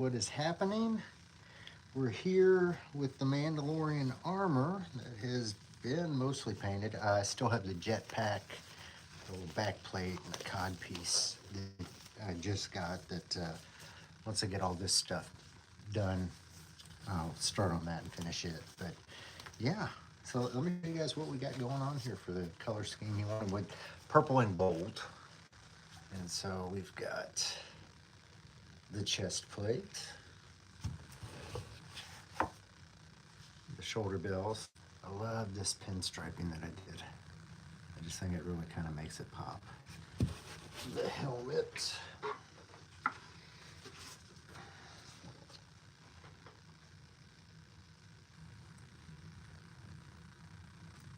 What is happening? We're here with the Mandalorian armor that has been mostly painted. I still have the jetpack, the little back plate, and the cod piece that I just got. Once I get all this stuff done, I'll start on that and finish it. But yeah, so let me show you guys what we got going on here for the color scheme you want with purple and gold. And so we've got the chest plate, the shoulder bells. I love this pinstriping that I did. I just think it really kind of makes it pop. The helmet.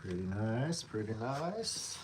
Pretty nice, pretty nice.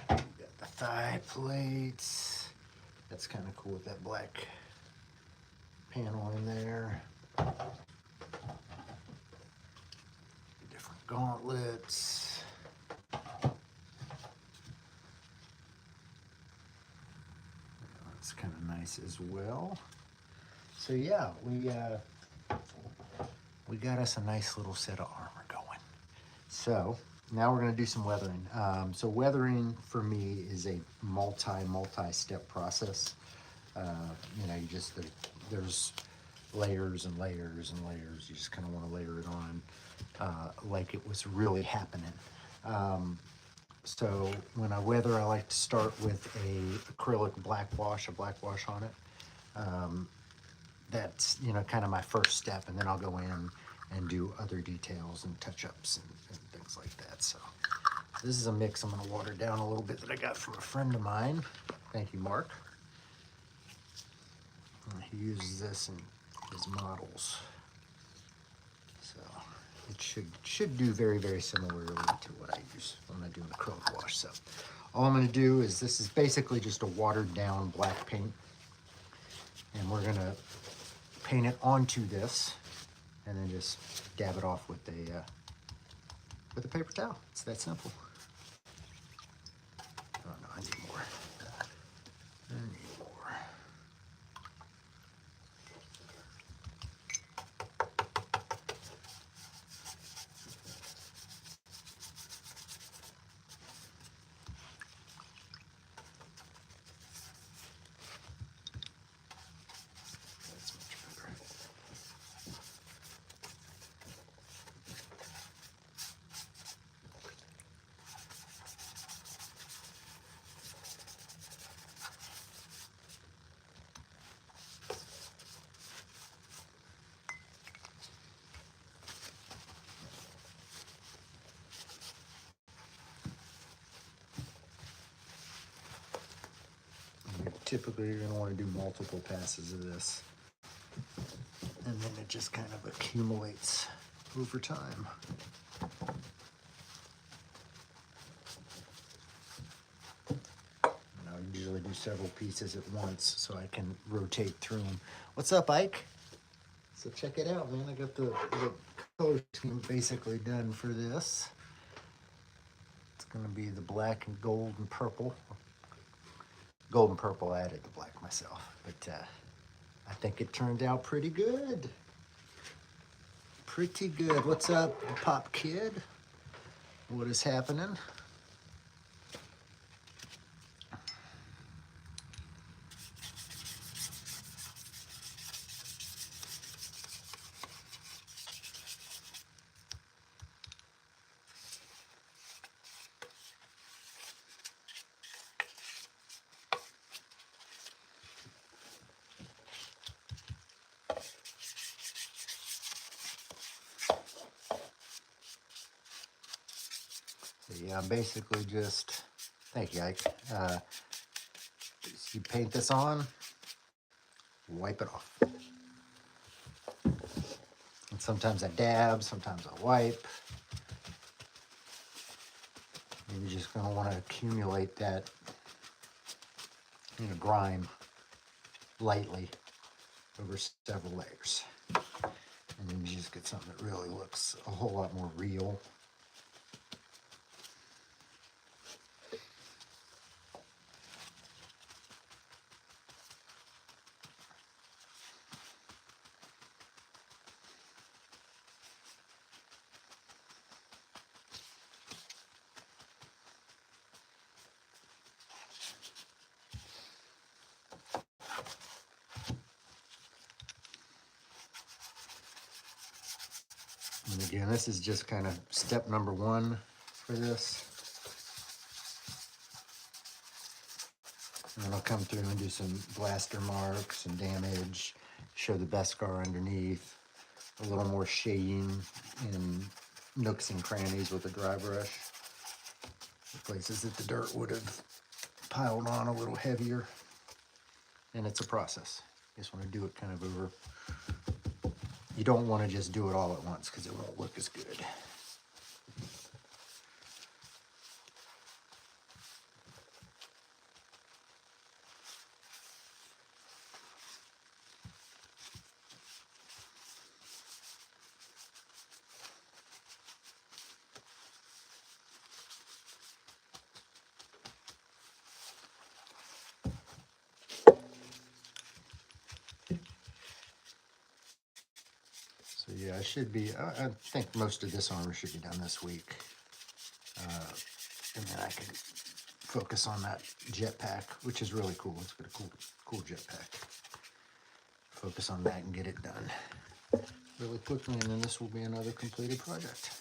Got the thigh plates. That's kind of cool with that black panel in there. Different gauntlets. That's kind of nice as well. So yeah, we got us a nice little set of armor going. So now we're going to do some weathering. So weathering for me is a multi-step process. There's layers and layers and layers. You just kind of want to layer it on like it was really happening. So when I weather, I like to start with a acrylic black wash on it. That's kind of my first step, and then I'll go in and do other details and touch-ups and things like that. So this is a mix I'm going to water down a little bit that I got from a friend of mine. Thank you, Mark. He uses this in his models, so it should do very, very similarly to what I use when I do an acrylic wash. So all I'm going to do is, this is basically just a watered down black paint, and we're going to paint it onto this and then just dab it off with a paper towel. It's that simple. Oh no, I need more. I need more. That's much better. Typically, you're going to want to do multiple passes of this, and then it just kind of accumulates over time. And I usually do several pieces at once so I can rotate through them. What's up, Ike? So check it out, man. I got the color scheme basically done for this. It's going to be the black and gold and purple. Gold and purple, I added the black myself, but I think it turned out pretty good. Pretty good. What's up, Pop Kid? What is happening? Yeah, basically just, thank you, Ike. You paint this on, wipe it off. And sometimes I dab, sometimes I wipe. You're just going to want to accumulate that, grime lightly over several layers. And then you just get something that really looks a whole lot more real. Again, this is just kind of step number one for this. And then I'll come through and do some blaster marks and damage, show the Beskar underneath, a little more shading in nooks and crannies with a dry brush. The places that the dirt would have piled on a little heavier. And it's a process. You just want to do it kind of over. You don't want to just do it all at once because it won't look as good. So yeah, I should be, I think most of this armor should be done this week. And then I can focus on that jetpack, which is really cool. It's got a cool jetpack. Focus on that and get it done really quickly, and then this will be another completed project.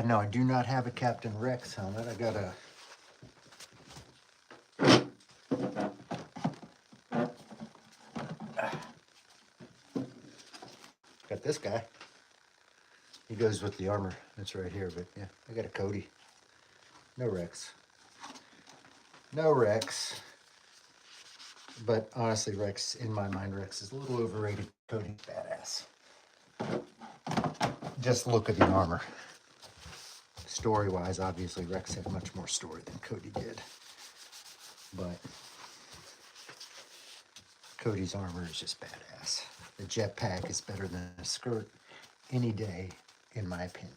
No, I do not have a Captain Rex helmet. I got a got this guy. He goes with the armor. That's right here, but yeah, I got a Cody. No Rex. No Rex. But honestly, Rex, in my mind, Rex is a little overrated. Cody's badass. Just look at the armor. Story-wise, obviously, Rex had much more story than Cody did. But Cody's armor is just badass. The jetpack is better than a skirt any day, in my opinion.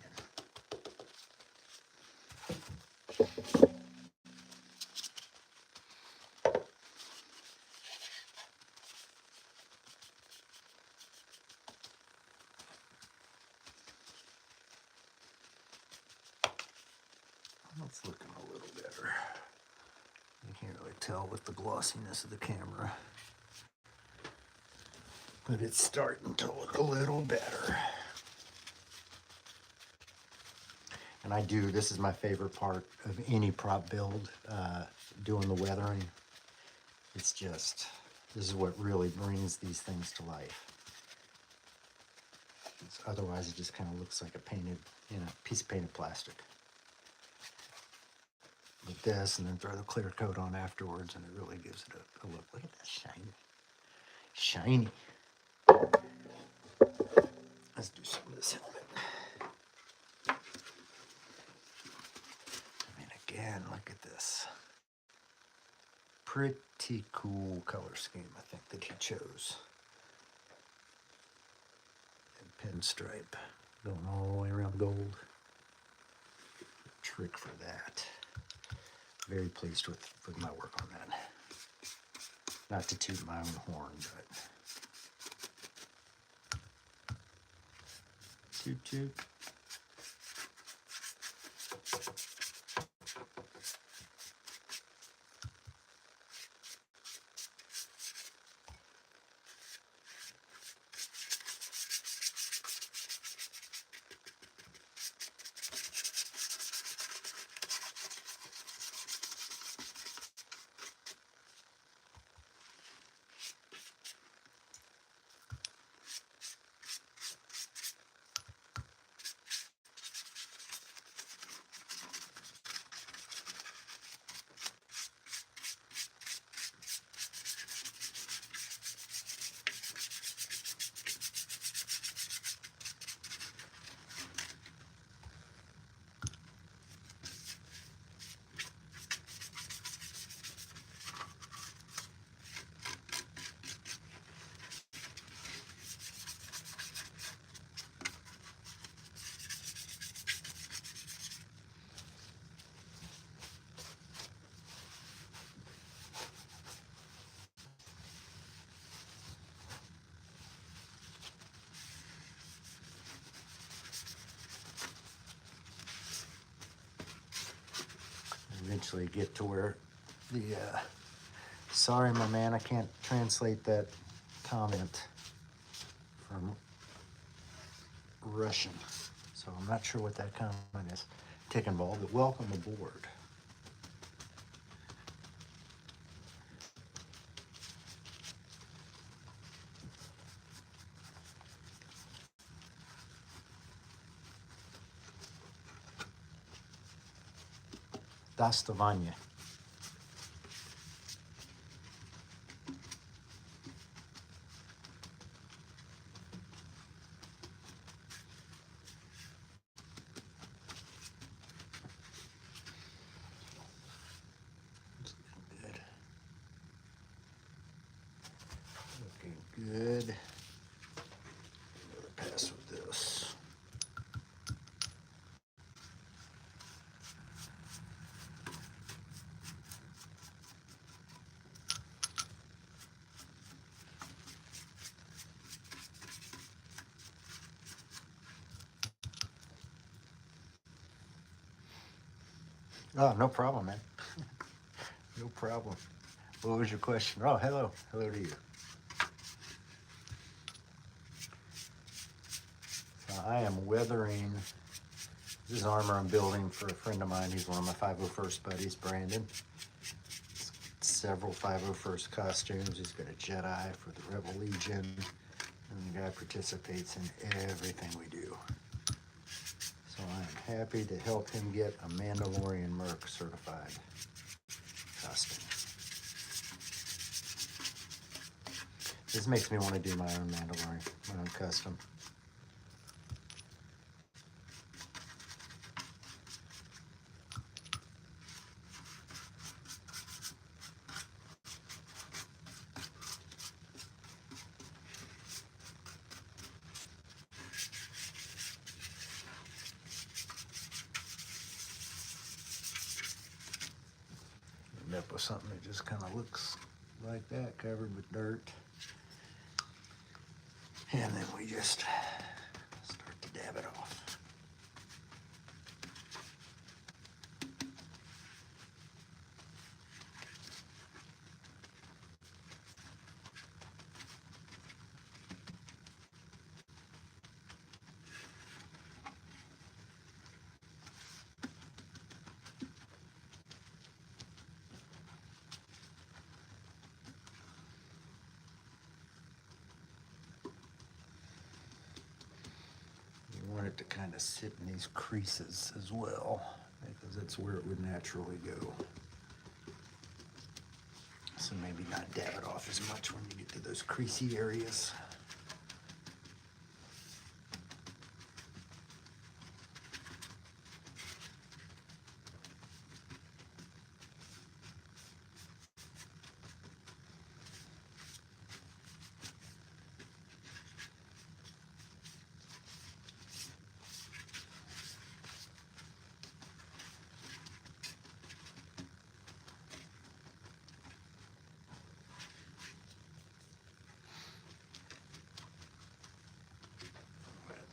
It's looking a little better. You can't really tell with the glossiness of the camera. But it's starting to look a little better. And this is my favorite part of any prop build, doing the weathering. It's just, this is what really brings these things to life. Otherwise, it just kind of looks like a painted, piece of painted plastic. With this, and then throw the clear coat on afterwards, and it really gives it a look. Look at that shiny. Shiny. Let's do some of this helmet. I mean, again, look at this. Pretty cool color scheme, I think, that he chose. And pinstripe going all the way around gold. Trick for that. Very pleased with my work on that. Not to toot my own horn, but toot toot. eventually get to where the, sorry, my man, I can't translate that comment from Russian. So I'm not sure what that comment is. Ticking ball, but welcome aboard. Dostavanya. Good. Pass with this. Oh, no problem, man. No problem. What was your question? Oh, hello. Hello to you. I am weathering. This is armor I'm building for a friend of mine. He's one of my 501st buddies, Brandon. Several 501st costumes. He's got a Jedi for the Rebel Legion. And the guy participates in everything we do. So I'm happy to help him get a Mandalorian Merc certified costume. This makes me want to do my own Mandalorian, my own custom. End up with something that just kind of looks like that, covered with dirt. And then we just start to dab it off. It to kind of sit in these creases as well, because that's where it would naturally go. So maybe not dab it off as much when you get to those creasy areas.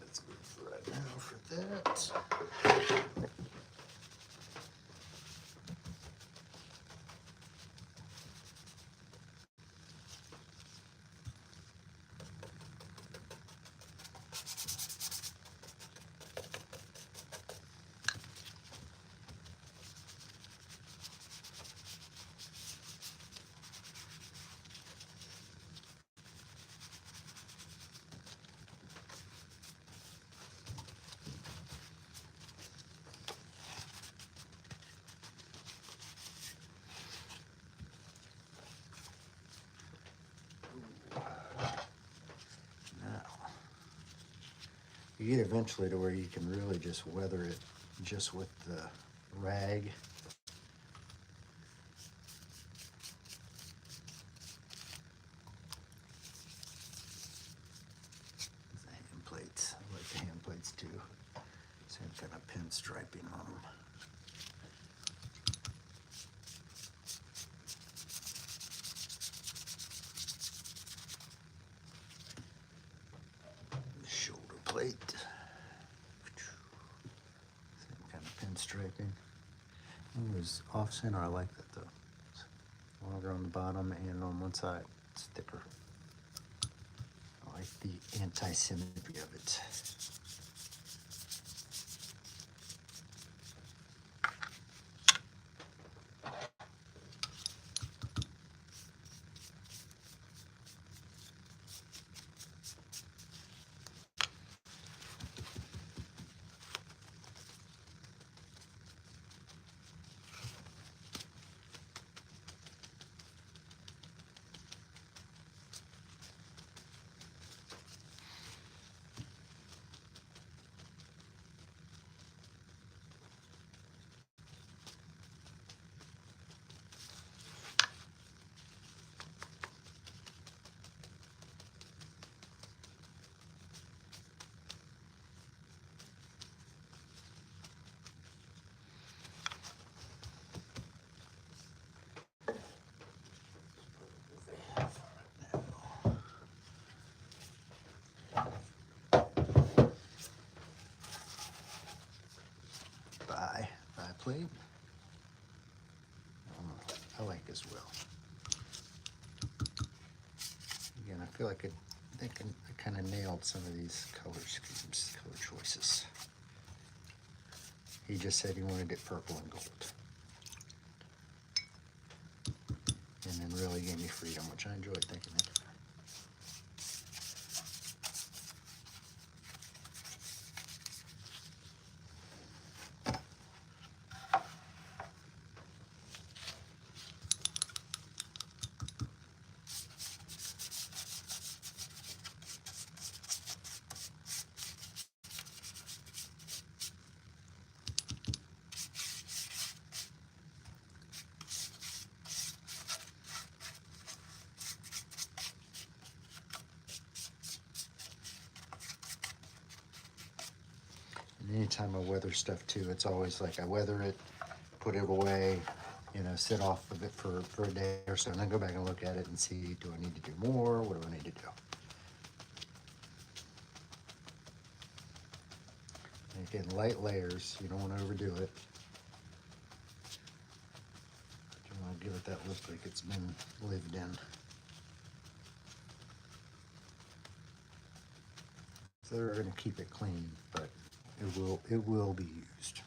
That's good for right now for that. You get eventually to where you can really just weather it just with the rag. The hand plates, I like the hand plates too. Same kind of pinstriping on them. Shoulder plate. Same kind of pinstriping. It was off center. I like that though. It's longer on the bottom and on one side. It's thicker. I like the anti-symmetry of it. Thigh plate. I like as well. Again, I feel like I kind of nailed some of these colors, color choices. He just said he wanted it purple and gold. And then really gave me freedom, which I enjoyed. Thank you, man. And anytime I weather stuff too, it's always like I weather it, put it away, you know, sit off of it for a day or so, and then go back and look at it and see, do I need to do more? What do I need to do? And again, light layers, you don't want to overdo it. You want to give it that look like it's been lived in. So they're going to keep it clean, but it will be used.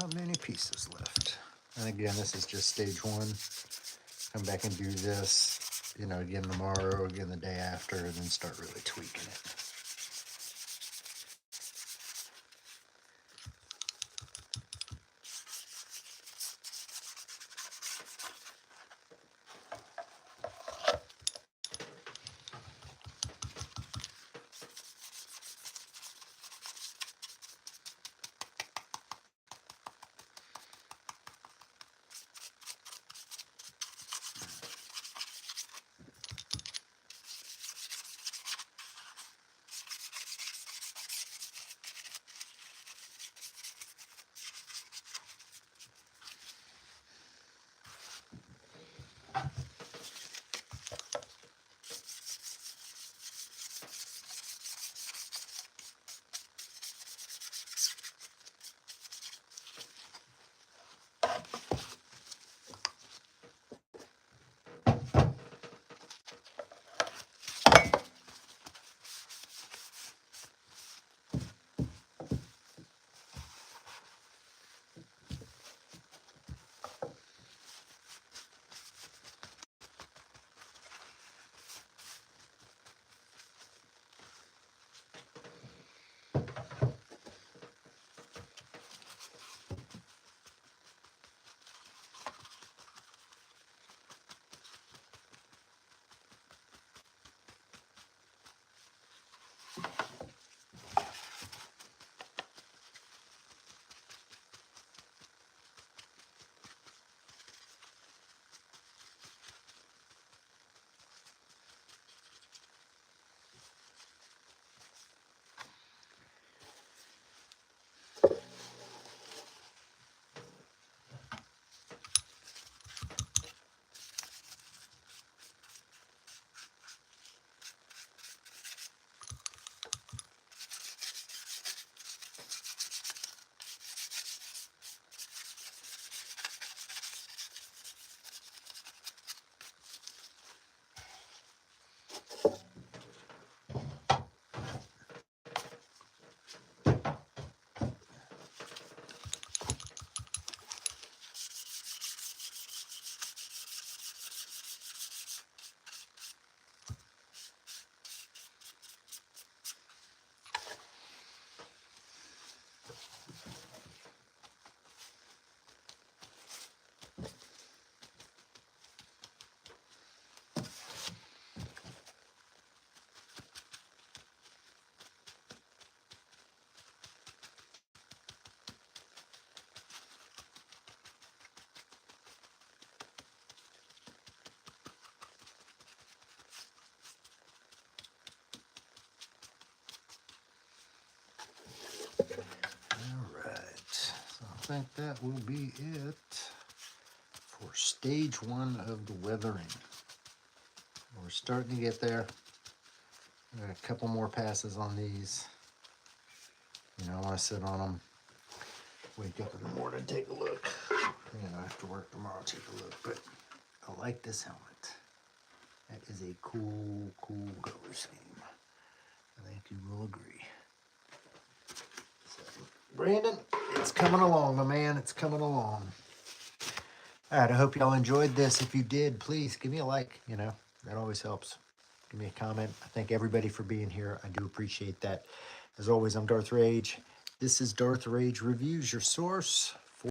not many pieces left. And again, this is just stage one. Come back and do this, you know, again tomorrow, again the day after, and then start really tweaking it. I think that will be it for stage one of the weathering. We're starting to get there. Got a couple more passes on these. You know, I want to sit on them, wake up in the morning, take a look. You know, after work tomorrow, take a look. But I like this helmet. That is a cool color scheme. I think you will agree. So, Brandon, it's coming along, my man. It's coming along. All right, I hope y'all enjoyed this. If you did, please give me a like. You know, that always helps. Give me a comment. I thank everybody for being here. I do appreciate that. As always, I'm Darth Rage. This is Darth Rage Reviews, your source